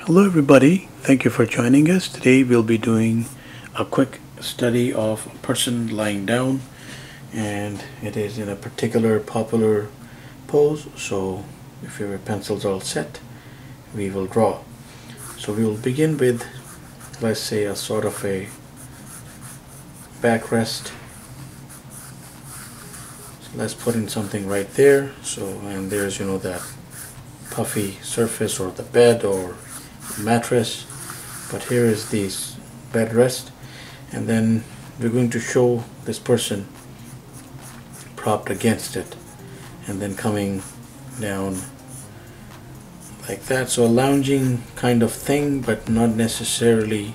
Hello everybody, thank you for joining us. Today we'll be doing a quick study of a person lying down, and it is in a particular popular pose. So if your pencils are all set, we will draw. So we will begin with, let's say, a sort of a backrest. So let's put in something right there. So, and there's that puffy surface or the bed or mattress, but here is this bed rest, and then we're going to show this person propped against it and then coming down like that. So a lounging kind of thing, but not necessarily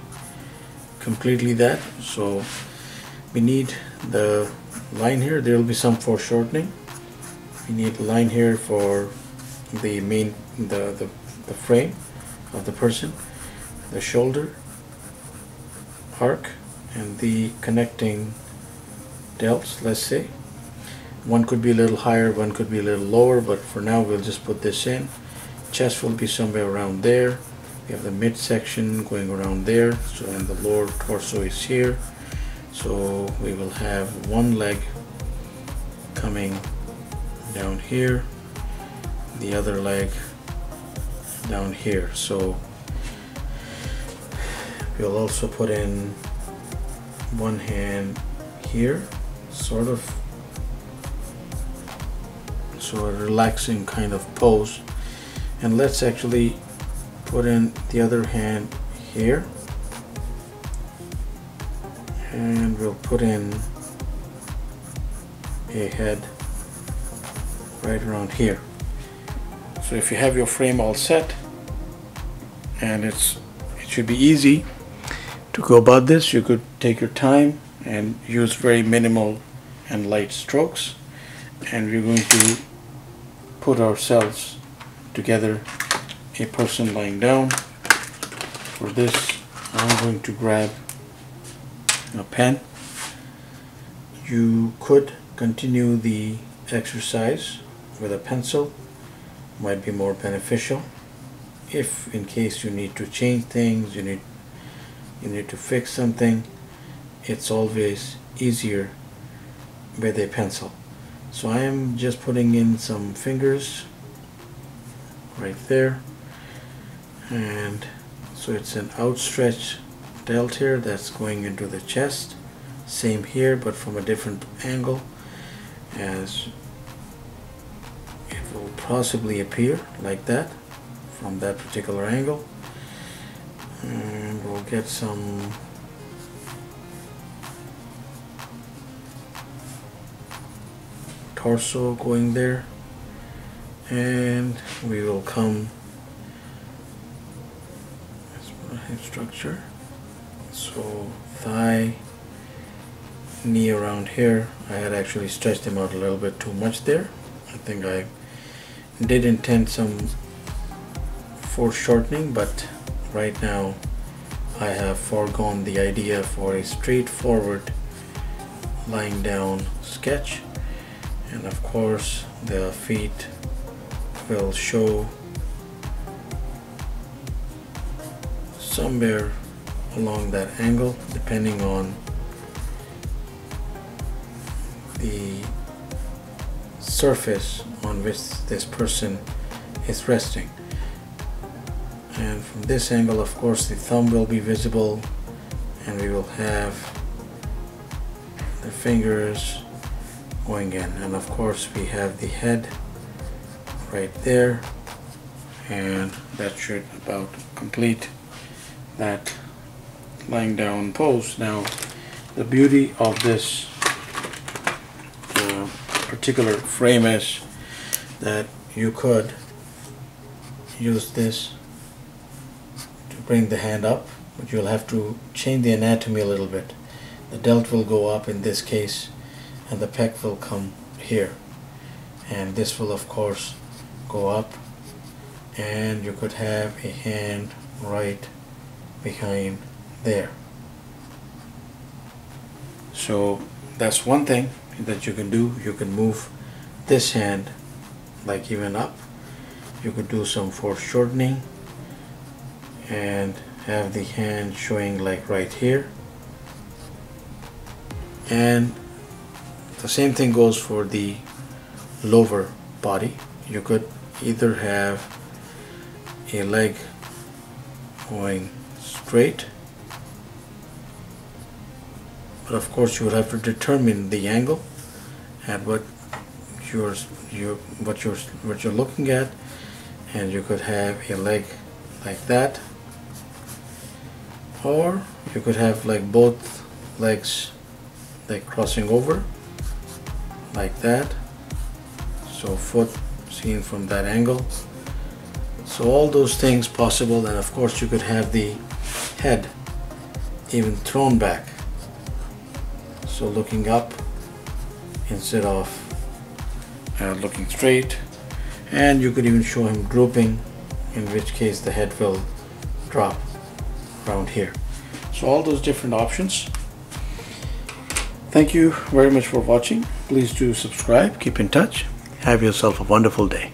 completely that. So we need the line here. There will be some foreshortening. We need a line here for the main the frame of the person, the shoulder arc, and the connecting delts. Let's say one could be a little higher, one could be a little lower, but for now we'll just put this in. Chest will be somewhere around there. We have the midsection going around there, so, and the lower torso is here. So we will have one leg coming down here, the other leg down here. So we'll also put in one hand here, sort of, so a relaxing kind of pose. And let's actually put in the other hand here, and we'll put in a head right around here. So if you have your frame all set, and it should be easy to go about this, you could take your time and use very minimal and light strokes, and we're going to put ourselves together a person lying down. For this, I'm going to grab a pen. You could continue the exercise with a pencil, might be more beneficial. If in case you need to change things, you need to fix something, it's always easier with a pencil. So I am just putting in some fingers right there, and so it's an outstretched delt here that's going into the chest. Same here, but from a different angle, as it will possibly appear like that from that particular angle. And we'll get some torso going there, and we will come hip structure, so thigh, knee around here. I had actually stretched them out a little bit too much there. I think I did intend some foreshortening, but right now I have foregone the idea for a straightforward lying down sketch. And of course the feet will show somewhere along that angle, depending on the surface on which this person is resting. And from this angle, of course, the thumb will be visible, and we will have the fingers going in, and of course we have the head right there, and that should about complete that lying down pose. Now the beauty of this particular frame is that you could use this to bring the hand up, but you'll have to change the anatomy a little bit. The delt will go up in this case, and the pec will come here, and this will of course go up, and you could have a hand right behind there. So that's one thing that you can do. You can move this hand like even up. You could do some foreshortening and have the hand showing like right here. And the same thing goes for the lower body. You could either have a leg going straight, but of course you would have to determine the angle at what you're looking at, and you could have a leg like that, or you could have like both legs like crossing over like that, so foot seen from that angle. So all those things possible, and of course you could have the head even thrown back, so looking up instead of looking straight. And you could even show him drooping, in which case the head will drop around here. So all those different options. Thank you very much for watching. Please do subscribe, keep in touch. Have yourself a wonderful day.